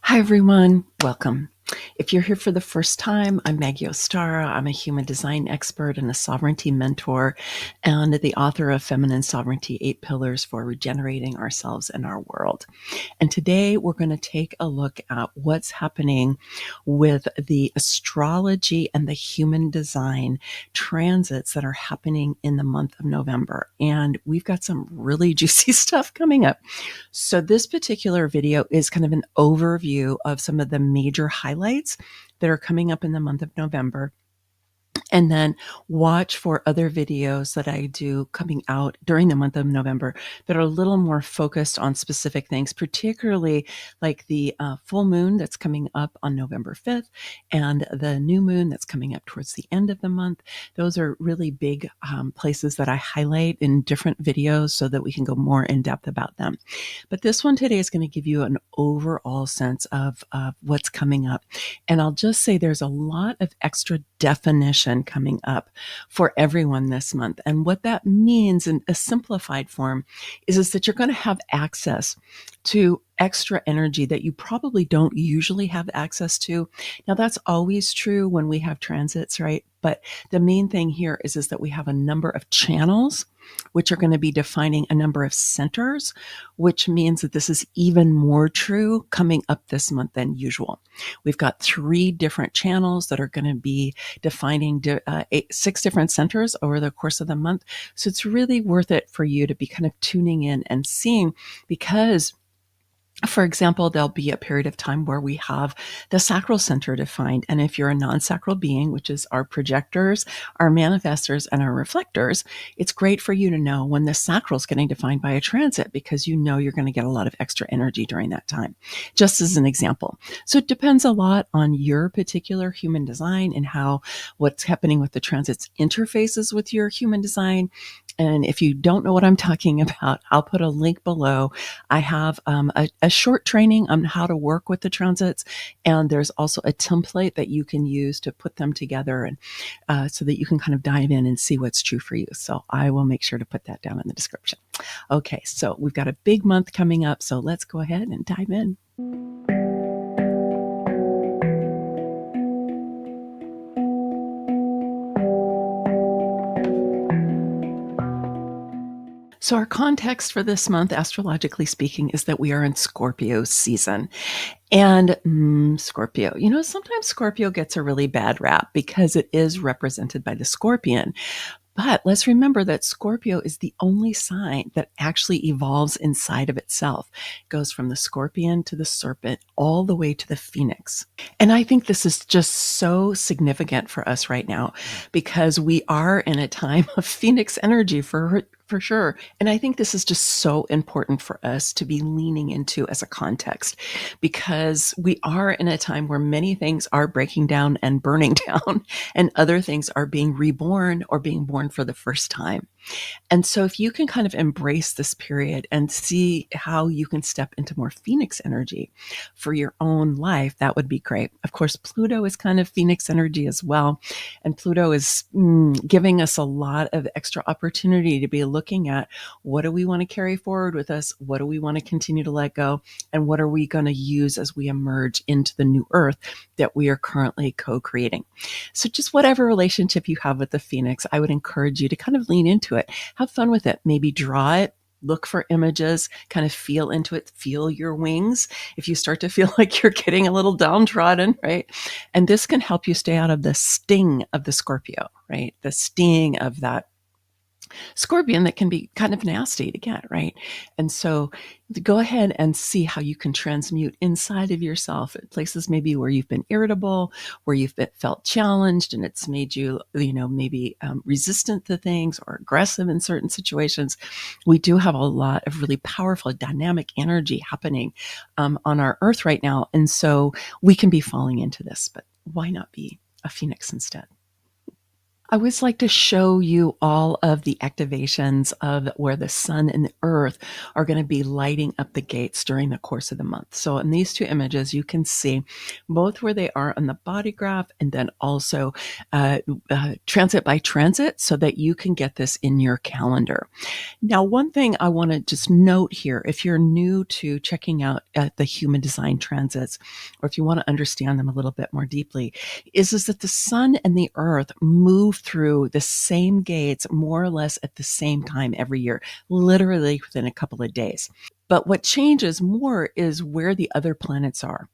Hi, everyone. Welcome. If you're here for the first time, I'm Maggie Ostara. I'm a human design expert and a sovereignty mentor, and the author of Feminine Sovereignty 8 Pillars for Regenerating Ourselves and Our World. And today we're going to take a look at what's happening with the astrology and the human design transits that are happening in the month of November. And we've got some really juicy stuff coming up. So this particular video is kind of an overview of some of the major highlights that are coming up in the month of November. And then watch for other videos that I do coming out during the month of November that are a little more focused on specific things, particularly like the full moon that's coming up on November 5th and the new moon that's coming up towards the end of the month. Those are really big places that I highlight in different videos so that we can go more in depth about them. But this one today is going to give you an overall sense of what's coming up. And I'll just say there's a lot of extra definition coming up for everyone this month. And what that means in a simplified form is that you're going to have access to extra energy that you probably don't usually have access to. Now, that's always true when we have transits, right? But the main thing here is that we have a number of channels, which are going to be defining a number of centers, which means that this is even more true coming up this month than usual. We've got 3 different channels that are going to be defining 6 different centers over the course of the month. So it's really worth it for you to be kind of tuning in and seeing, because for example, there'll be a period of time where we have the sacral center defined. And if you're a non-sacral being, which is our projectors, our manifestors, and our reflectors, it's great for you to know when the sacral is getting defined by a transit, because you know you're going to get a lot of extra energy during that time, just as an example. So it depends a lot on your particular human design and how what's happening with the transits interfaces with your human design. And if you don't know what I'm talking about, I'll put a link below. I have a short training on how to work with the transits, and there's also a template that you can use to put them together, and so that you can kind of dive in and see what's true for you. So I will make sure to put that down in the description. Okay, so we've got a big month coming up, so let's go ahead and dive in. So our context for this month, astrologically speaking, is that we are in Scorpio season. And Scorpio, sometimes Scorpio gets a really bad rap because it is represented by the scorpion. But let's remember that Scorpio is the only sign that actually evolves inside of itself. It goes from the scorpion to the serpent, all the way to the phoenix. And I think this is just so significant for us right now, because we are in a time of phoenix energy for sure. And I think this is just so important for us to be leaning into as a context, because we are in a time where many things are breaking down and burning down, and other things are being reborn or being born for the first time. And so if you can kind of embrace this period and see how you can step into more phoenix energy for your own life, that would be great. Of course, Pluto is kind of phoenix energy as well. And Pluto is giving us a lot of extra opportunity to be looking at, what do we want to carry forward with us? What do we want to continue to let go? And what are we going to use as we emerge into the new earth that we are currently co-creating? So just whatever relationship you have with the phoenix, I would encourage you to kind of lean into it. Have fun with it. Maybe draw it. Look for images, kind of feel into it, feel your wings. If you start to feel like you're getting a little downtrodden, right? And this can help you stay out of the sting of the Scorpio, right? The sting of that scorpion that can be kind of nasty to get, right? And so go ahead and see how you can transmute inside of yourself at places maybe where you've been irritable, where you've felt challenged, and it's made you, maybe resistant to things or aggressive in certain situations. We do have a lot of really powerful dynamic energy happening on our earth right now. And so we can be falling into this, but why not be a phoenix instead? I always like to show you all of the activations of where the sun and the earth are going to be lighting up the gates during the course of the month. So in these two images, you can see both where they are on the body graph and then also transit by transit so that you can get this in your calendar. Now, one thing I want to just note here, if you're new to checking out the human design transits, or if you want to understand them a little bit more deeply, is that the sun and the earth move through the same gates more or less at the same time every year, literally within a couple of days. But what changes more is where the other planets are.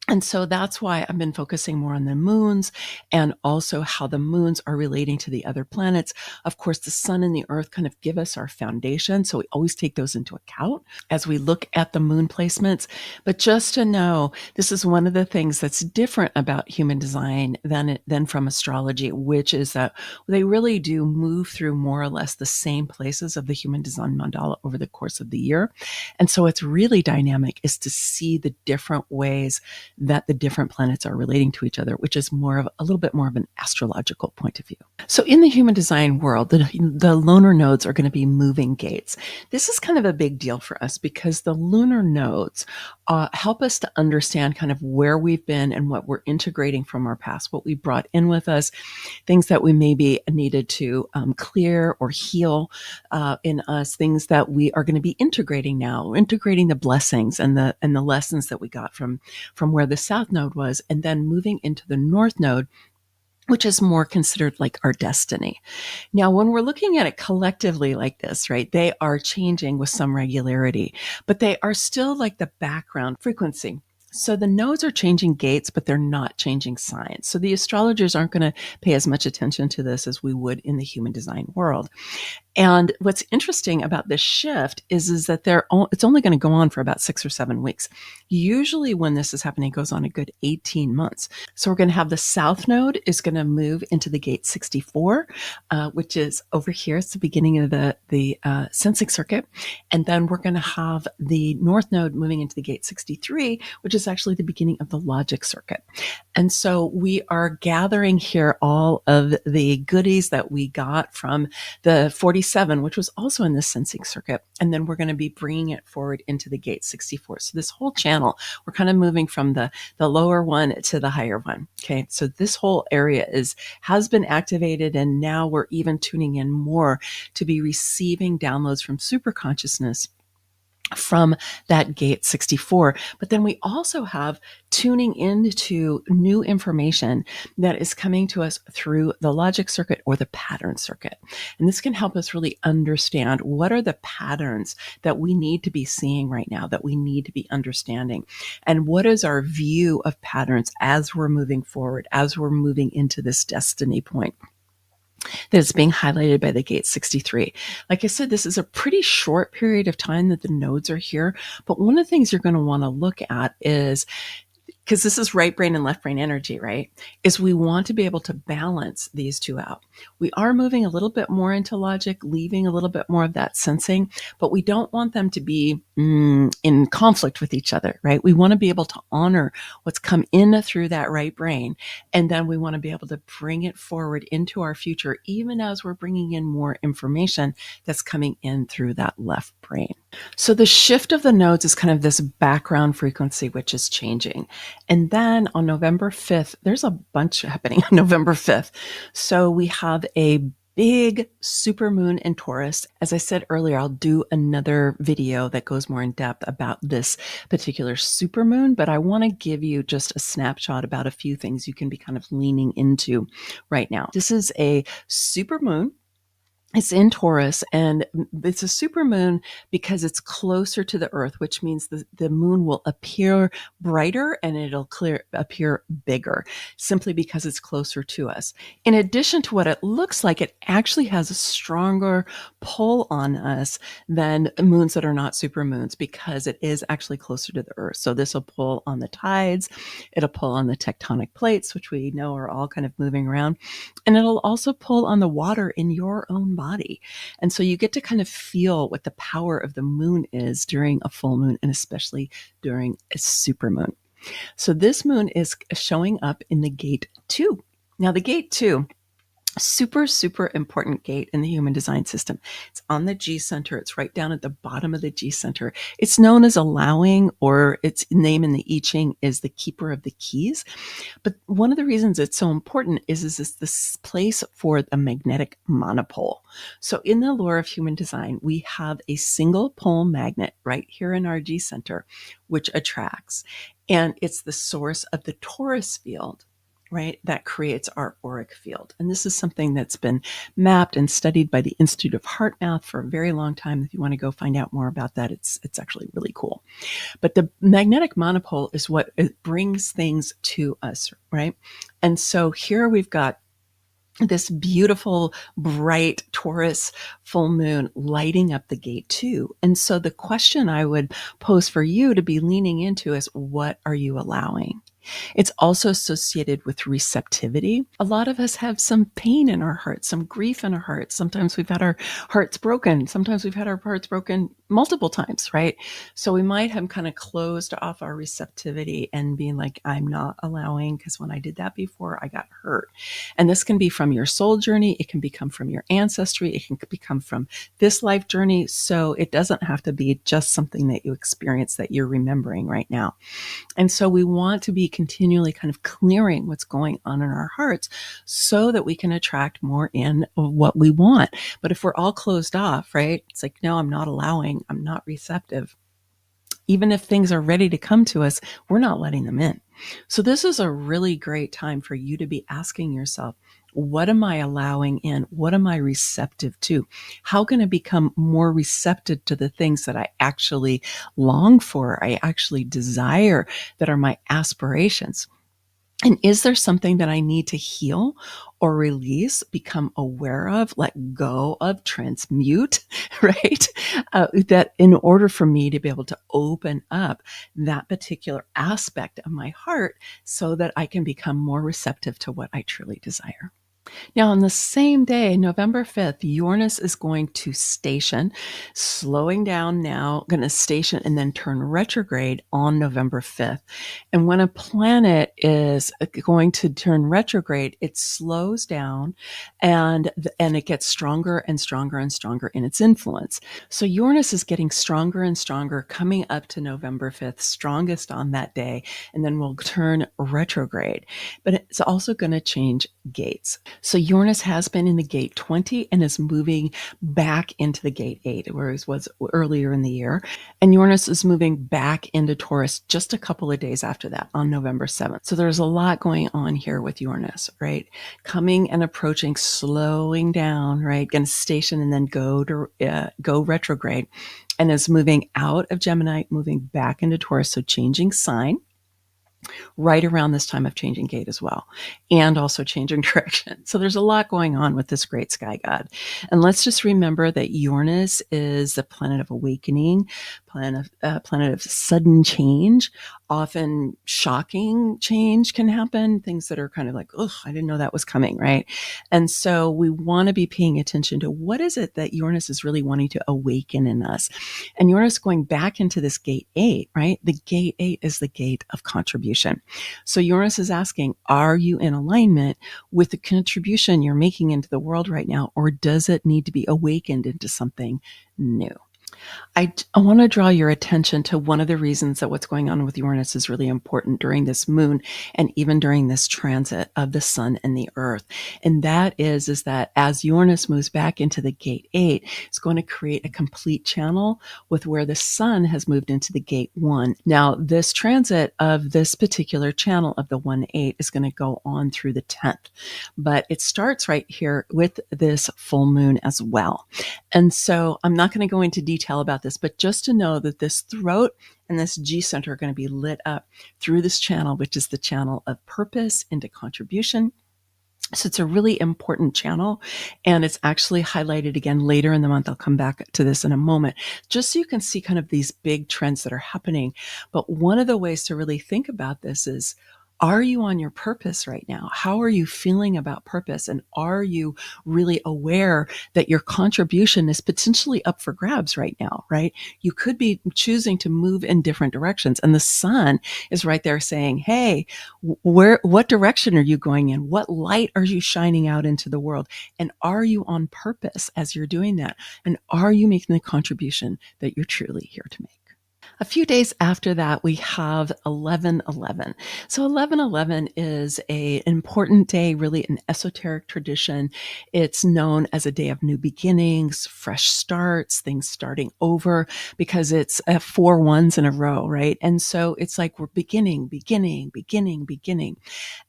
And so that's why I've been focusing more on the moons and also how the moons are relating to the other planets. Of course, the sun and the earth kind of give us our foundation. So we always take those into account as we look at the moon placements. But just to know, this is one of the things that's different about human design than from astrology, which is that they really do move through more or less the same places of the human design mandala over the course of the year. And so it's really dynamic is to see the different ways that the different planets are relating to each other, which is more of a little bit more of an astrological point of view. So in the human design world, the lunar nodes are going to be moving gates. This is kind of a big deal for us because the lunar nodes help us to understand kind of where we've been and what we're integrating from our past, what we brought in with us, things that we maybe needed to clear or heal in us, things that we are going to be integrating now, integrating the blessings and the lessons that we got from where the south node was, and then moving into the north node, which is more considered like our destiny. Now, when we're looking at it collectively like this, right, they are changing with some regularity, but they are still like the background frequency. So the nodes are changing gates, but they're not changing signs. So the astrologers aren't going to pay as much attention to this as we would in the human design world. And what's interesting about this shift is that it's only going to go on for about 6 or 7 weeks. Usually when this is happening, it goes on a good 18 months. So we're going to have the south node is going to move into the gate 64, which is over here. It's the beginning of the sensing circuit. And then we're going to have the north node moving into the gate 63, which is actually the beginning of the logic circuit. And so we are gathering here all of the goodies that we got from the 47, which was also in the sensing circuit. And then we're going to be bringing it forward into the gate 64. So this whole channel, we're kind of moving from the lower one to the higher one. Okay. So this whole area has been activated. And now we're even tuning in more to be receiving downloads from super consciousness from that gate 64. But then we also have tuning into new information that is coming to us through the logic circuit or the pattern circuit. And this can help us really understand what are the patterns that we need to be seeing right now, that we need to be understanding. And what is our view of patterns as we're moving forward, as we're moving into this destiny point that is being highlighted by the gate 63. Like I said, this is a pretty short period of time that the nodes are here. But one of the things you're going to want to look at is, because this is right brain and left brain energy, right? Is we want to be able to balance these two out. We are moving a little bit more into logic, leaving a little bit more of that sensing, but we don't want them to be in conflict with each other, right? We want to be able to honor what's come in through that right brain. And then we want to be able to bring it forward into our future, even as we're bringing in more information that's coming in through that left brain. So the shift of the nodes is kind of this background frequency, which is changing. And then on November 5th, there's a bunch happening on November 5th. So we have a big supermoon in Taurus. As I said earlier, I'll do another video that goes more in depth about this particular supermoon, but I want to give you just a snapshot about a few things you can be kind of leaning into right now. This is a supermoon. It's in Taurus, and it's a supermoon because it's closer to the Earth, which means the moon will appear brighter and it'll appear bigger, simply because it's closer to us. In addition to what it looks like, it actually has a stronger pull on us than moons that are not supermoons, because it is actually closer to the Earth. So this will pull on the tides, it'll pull on the tectonic plates, which we know are all kind of moving around, and it'll also pull on the water in your own body. And so you get to kind of feel what the power of the moon is during a full moon, and especially during a supermoon. So this moon is showing up in the gate 2. Now the gate 2 Super, super important gate in the human design system. It's on the G center. It's right down at the bottom of the G center. It's known as allowing, or its name in the I Ching is the keeper of the keys. But one of the reasons it's so important is this place for the magnetic monopole. So in the lore of human design, we have a single pole magnet right here in our G center, which attracts. And it's the source of the Taurus field, right, that creates our auric field. And this is something that's been mapped and studied by the Institute of Heart Math for a very long time. If you want to go find out more about that, it's actually really cool. But the magnetic monopole is what it brings things to us, right? And so here we've got this beautiful, bright Taurus full moon lighting up the gate too. And so the question I would pose for you to be leaning into is, what are you allowing? It's also associated with receptivity. A lot of us have some pain in our hearts, some grief in our hearts. Sometimes we've had our hearts broken. Sometimes we've had our hearts broken multiple times, right? So we might have kind of closed off our receptivity and being like, I'm not allowing, because when I did that before, I got hurt. And this can be from your soul journey. It can become from your ancestry. It can become from this life journey. So it doesn't have to be just something that you experience that you're remembering right now. And so we want to be continually kind of clearing what's going on in our hearts so that we can attract more in of what we want. But if we're all closed off, right? It's like, no, I'm not allowing, I'm not receptive. Even if things are ready to come to us, we're not letting them in. So this is a really great time for you to be asking yourself, what am I allowing in? What am I receptive to? How can I become more receptive to the things that I actually long for, I actually desire, that are my aspirations? And is there something that I need to heal or release, become aware of, let go of, transmute, right? That in order for me to be able to open up that particular aspect of my heart so that I can become more receptive to what I truly desire. Now, on the same day, November 5th, Uranus is going to station, slowing down now, going to station and then turn retrograde on November 5th. And when a planet is going to turn retrograde, it slows down and it gets stronger and stronger and stronger in its influence. So Uranus is getting stronger and stronger coming up to November 5th, strongest on that day, and then will turn retrograde. But it's also going to change gates. So Uranus has been in the gate 20 and is moving back into the gate 8, where it was earlier in the year. And Uranus is moving back into Taurus just a couple of days after that on November 7th. So there's a lot going on here with Uranus, right? Coming and approaching, slowing down, right? Going to station and then go retrograde, and is moving out of Gemini, moving back into Taurus. So changing sign right around this time of changing gate as well, and also changing direction. So there's a lot going on with this great sky god. And let's just remember that Uranus is the planet of awakening, planet of sudden change. Often shocking change can happen, things that are kind of like, oh, I didn't know that was coming, right? And so we want to be paying attention to what is it that Uranus is really wanting to awaken in us. And Uranus going back into this gate 8, right? The gate 8 is the gate of contribution. So Uranus is asking, are you in alignment with the contribution you're making into the world right now, or does it need to be awakened into something new? I want to draw your attention to one of the reasons that what's going on with Uranus is really important during this moon and even during this transit of the sun and the earth. And that is that as Uranus moves back into the gate 8, it's going to create a complete channel with where the sun has moved into the gate 1. Now, this transit of this particular channel of the 1-8 is going to go on through the 10th, but it starts right here with this full moon as well. And so I'm not going to go into detail about this, but just to know that this throat and this G center are going to be lit up through this channel, which is the channel of purpose into contribution. So it's a really important channel, and it's actually highlighted again later in the month. I'll come back to this in a moment, just so you can see kind of these big trends that are happening. But one of the ways to really think about this is, Are you on your purpose right now? How are you feeling about purpose? And are you really aware that your contribution is potentially up for grabs right now, right? You could be choosing to move in different directions. And the sun is right there saying, hey, what direction are you going in? What light are you shining out into the world? And are you on purpose as you're doing that? And are you making the contribution that you're truly here to make? A few days after that, we have 11/11. So 11/11 is an important day, really an esoteric tradition. It's known as a day of new beginnings, fresh starts, things starting over, because it's 4 ones in a row, right? And so it's like we're beginning, beginning, beginning, beginning.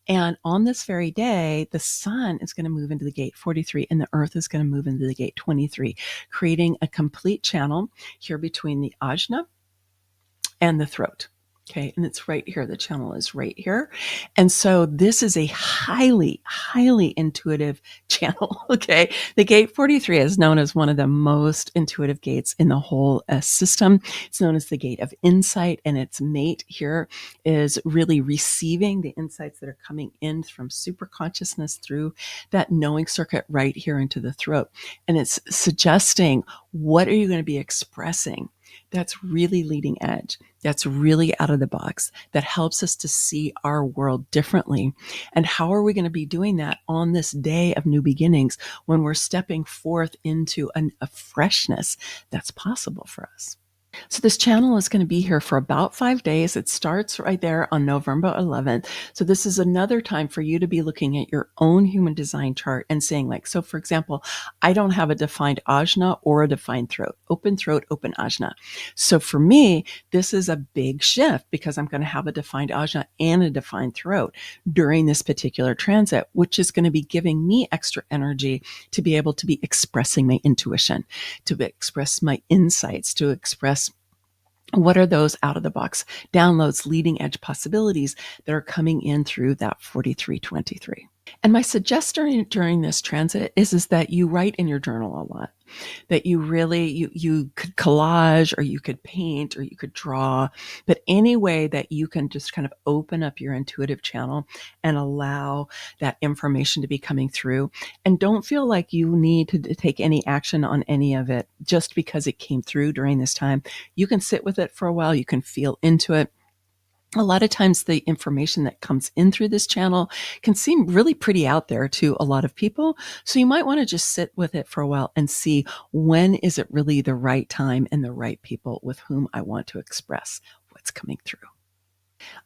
And on this very day, the sun is going to move into the gate 43 and the earth is going to move into the gate 23, creating a complete channel here between the ajna and the throat. Okay. And it's right here. The channel is right here. And so this is a highly, highly intuitive channel. Okay. The gate 43 is known as one of the most intuitive gates in the whole system. It's known as the gate of insight, and its mate here is really receiving the insights that are coming in from super consciousness through that knowing circuit right here into the throat. And it's suggesting, what are you going to be expressing that's really leading edge, that's really out of the box, that helps us to see our world differently? And how are we going to be doing that on this day of new beginnings when we're stepping forth into a freshness that's possible for us? So this channel is going to be here for about 5 days. It starts right there on November 11th. So this is another time for you to be looking at your own human design chart and saying, like, so for example, I don't have a defined ajna or a defined throat, open ajna. So for me, this is a big shift because I'm going to have a defined ajna and a defined throat during this particular transit, which is going to be giving me extra energy to be able to be expressing my intuition, to express my insights, to express what are those out of the box downloads, leading edge possibilities that are coming in through that 4323. And my suggestion during this transit is that you write in your journal a lot, that you really, you could collage, or you could paint, or you could draw, but any way that you can just kind of open up your intuitive channel and allow that information to be coming through. And don't feel like you need to take any action on any of it just because it came through during this time. You can sit with it for a while. You can feel into it. A lot of times the information that comes in through this channel can seem really pretty out there to a lot of people. So you might want to just sit with it for a while and see, when is it really the right time and the right people with whom I want to express what's coming through.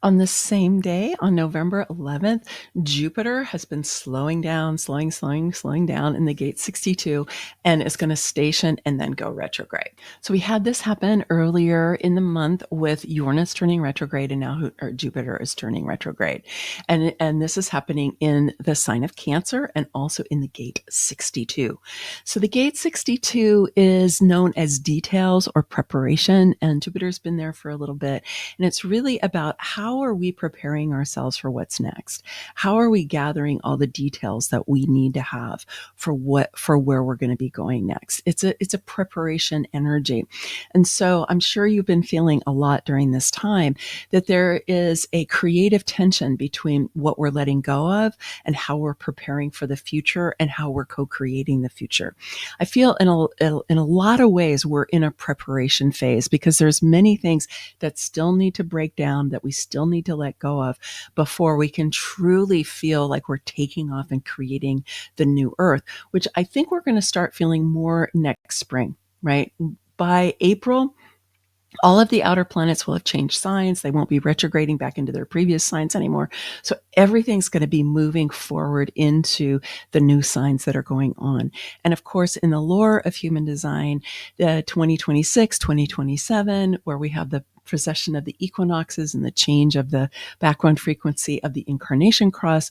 On the same day, on November 11th, Jupiter has been slowing down in the gate 62, and is going to station and then go retrograde. So we had this happen earlier in the month with Uranus turning retrograde, and now Jupiter is turning retrograde. And this is happening in the sign of Cancer and also in the gate 62. So the gate 62 is known as details or preparation, and Jupiter's been there for a little bit. And it's really about, how are we preparing ourselves for what's next? How are we gathering all the details that we need to have for where we're going to be going next? It's a preparation energy. And so I'm sure you've been feeling a lot during this time that there is a creative tension between what we're letting go of and how we're preparing for the future and how we're co-creating the future. I feel in a lot of ways we're in a preparation phase, because there's many things that still need to break down, that we still need to let go of before we can truly feel like we're taking off and creating the new earth, which I think we're going to start feeling more next spring, right? By April, all of the outer planets will have changed signs. They won't be retrograding back into their previous signs anymore. So everything's going to be moving forward into the new signs that are going on. And of course, in the lore of human design, the 2026, 2027, where we have the precession of the equinoxes and the change of the background frequency of the incarnation cross,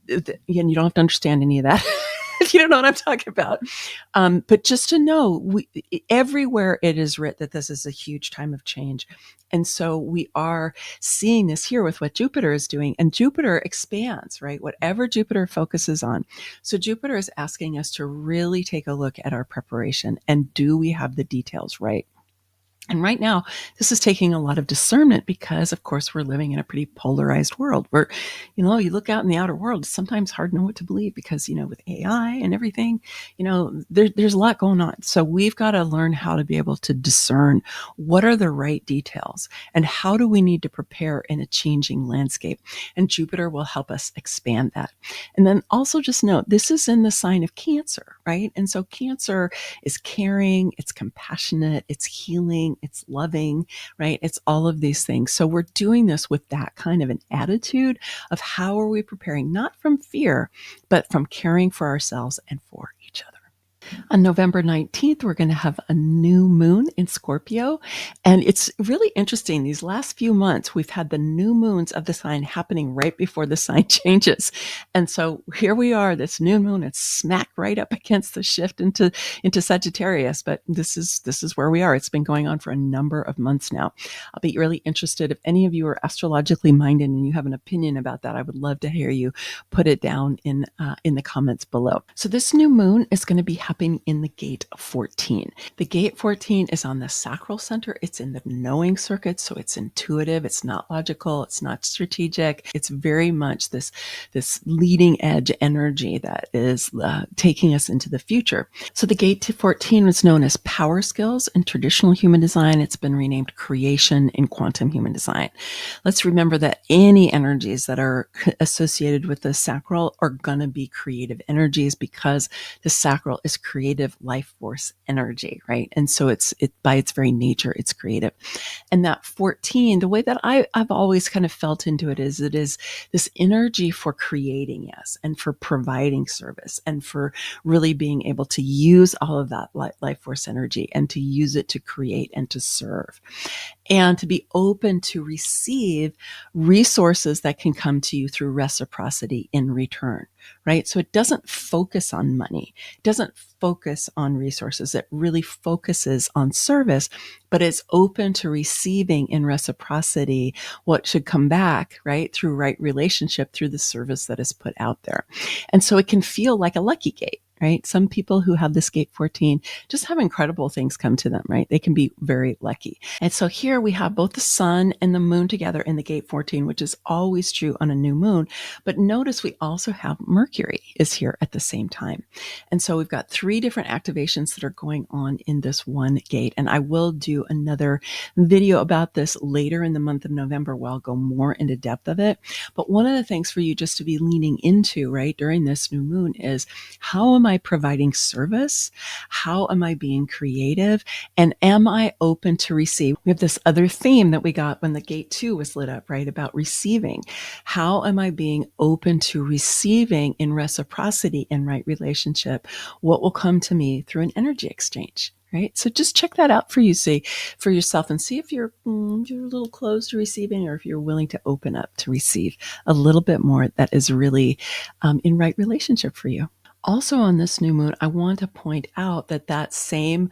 again, you don't have to understand any of that if you don't know what I'm talking about. But just to know, everywhere it is writ that this is a huge time of change. And so we are seeing this here with what Jupiter is doing. And Jupiter expands, right? Whatever Jupiter focuses on. So Jupiter is asking us to really take a look at our preparation, and do we have the details right? And right now, this is taking a lot of discernment because, of course, we're living in a pretty polarized world where, you look out in the outer world, it's sometimes hard to know what to believe because, with AI and everything, there's a lot going on. So we've got to learn how to be able to discern what are the right details and how do we need to prepare in a changing landscape. And Jupiter will help us expand that. And then also just note, this is in the sign of Cancer, right? And so Cancer is caring, it's compassionate, it's healing, it's loving, right? It's all of these things. So we're doing this with that kind of an attitude of how are we preparing, not from fear, but from caring for ourselves and for each other. On November 19th, we're going to have a new moon in Scorpio. And it's really interesting. These last few months, we've had the new moons of the sign happening right before the sign changes. And so here we are, this new moon, it's smack right up against the shift into Sagittarius. But this is where we are. It's been going on for a number of months now. I'll be really interested if any of you are astrologically minded and you have an opinion about that. I would love to hear you put it down in the comments below. So this new moon is going to be happening in the gate 14. The gate 14 is on the sacral center. It's in the knowing circuit. So it's intuitive. It's not logical. It's not strategic. It's very much this leading edge energy that is taking us into the future. So the gate to 14 was known as power skills in traditional human design. It's been renamed creation in quantum human design. Let's remember that any energies that are associated with the sacral are going to be creative energies because the sacral is creative life force energy, right? And so it by its very nature, it's creative. And that 14, the way that I've always kind of felt into it is this energy for creating, yes, and for providing service and for really being able to use all of that life force energy and to use it to create and to serve and to be open to receive resources that can come to you through reciprocity in return, right? So it doesn't focus on money. It doesn't focus on resources. It really focuses on service, but it's open to receiving in reciprocity what should come back, right? Through right relationship, through the service that is put out there. And so it can feel like a lucky gate. Right? Some people who have this gate 14 just have incredible things come to them, right? They can be very lucky. And so here we have both the sun and the moon together in the gate 14, which is always true on a new moon. But notice we also have Mercury is here at the same time. And so we've got 3 different activations that are going on in this one gate. And I will do another video about this later in the month of November where I'll go more into depth of it. But one of the things for you just to be leaning into, right, during this new moon is how am I providing service? How am I being creative? And am I open to receive? We have this other theme that we got when the gate 2 was lit up, right? About receiving. How am I being open to receiving in reciprocity in right relationship? What will come to me through an energy exchange? Right. So just check that out for yourself and see if you're a little closed to receiving or if you're willing to open up to receive a little bit more that is really in right relationship for you. Also on this new moon, I want to point out that same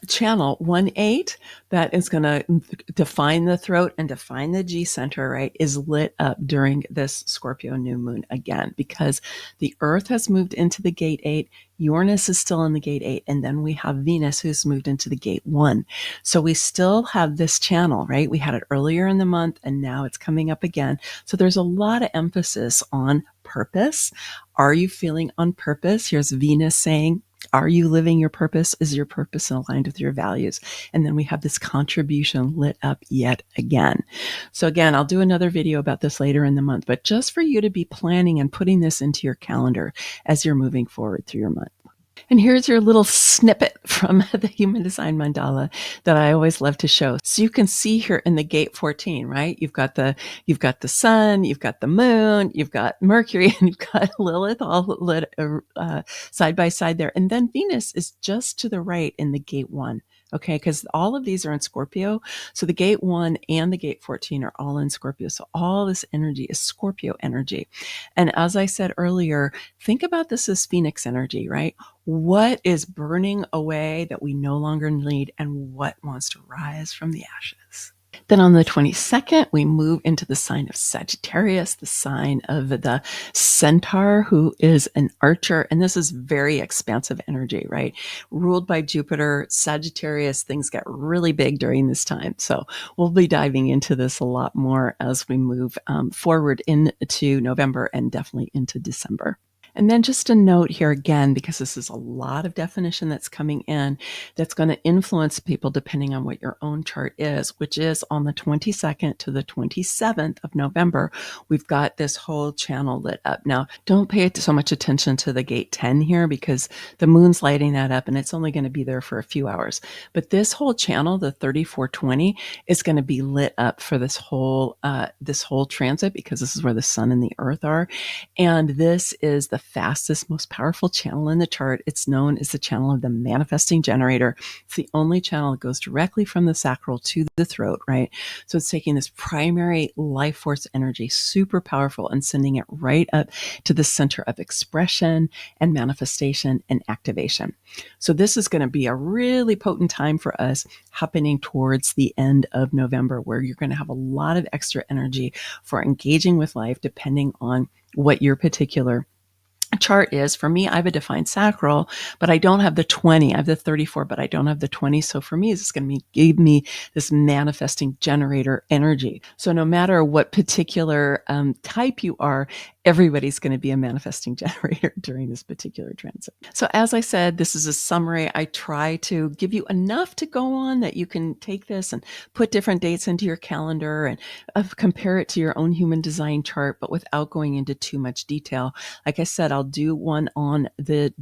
channel 1-8 that is going to define the throat and define the G center, right, is lit up during this Scorpio new moon again, because the Earth has moved into the gate 8, Uranus is still in the gate 8, and then we have Venus who's moved into the gate 1. So we still have this channel, right? We had it earlier in the month and now it's coming up again. So there's a lot of emphasis on purpose. Are you feeling on purpose? Here's Venus saying, are you living your purpose? Is your purpose aligned with your values? And then we have this contribution lit up yet again. So again, I'll do another video about this later in the month, but just for you to be planning and putting this into your calendar as you're moving forward through your month. And here's your little snippet from the Human Design Mandala that I always love to show. So you can see here in the gate 14, right? You've got the sun, you've got the moon, you've got Mercury, and you've got Lilith all lit side by side there. And then Venus is just to the right in the gate 1. Okay, because all of these are in Scorpio. So the gate 1 and the gate 14 are all in Scorpio. So all this energy is Scorpio energy. And as I said earlier, think about this as Phoenix energy, right? What is burning away that we no longer need and what wants to rise from the ashes? Then on the 22nd, we move into the sign of Sagittarius, the sign of the Centaur, who is an archer. And this is very expansive energy, right? Ruled by Jupiter, Sagittarius, things get really big during this time. So we'll be diving into this a lot more as we move forward into November and definitely into December. And then just a note here again, because this is a lot of definition that's coming in that's going to influence people depending on what your own chart is, which is on the 22nd to the 27th of November, we've got this whole channel lit up. Now, don't pay so much attention to the gate 10 here because the moon's lighting that up and it's only going to be there for a few hours. But this whole channel, the 3420, is going to be lit up for this whole transit because this is where the sun and the earth are. And this is the fastest, most powerful channel in the chart. It's known as the channel of the manifesting generator. It's the only channel that goes directly from the sacral to the throat, right? So it's taking this primary life force energy, super powerful, and sending it right up to the center of expression and manifestation and activation. So this is going to be a really potent time for us happening towards the end of November, where you're going to have a lot of extra energy for engaging with life, depending on what your particular chart is. For me, I have a defined sacral, but I don't have the 20. I have the 34, but I don't have the 20. So for me, it's going to give me this manifesting generator energy. So no matter what particular type you are, everybody's going to be a manifesting generator during this particular transit. So as I said, this is a summary. I try to give you enough to go on that you can take this and put different dates into your calendar and compare it to your own human design chart, but without going into too much detail. Like I said, I'll do one on the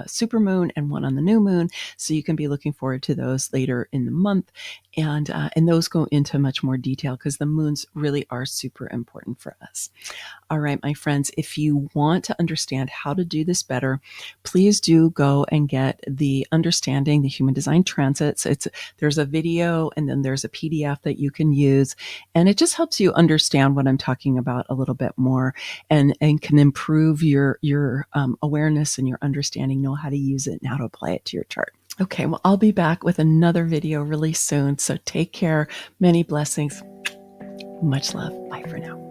supermoon and one on the new moon, so you can be looking forward to those later in the month. And those go into much more detail because the moons really are super important for us. All right, my friends, if you want to understand how to do this better, please do go and get the Understanding the Human Design Transits. There's a video and then there's a PDF that you can use, and it just helps you understand what I'm talking about a little bit more, and can improve your awareness and your understanding, know how to use it and how to apply it to your chart. Okay, well, I'll be back with another video really soon, so take care. Many blessings. Much love. Bye for now.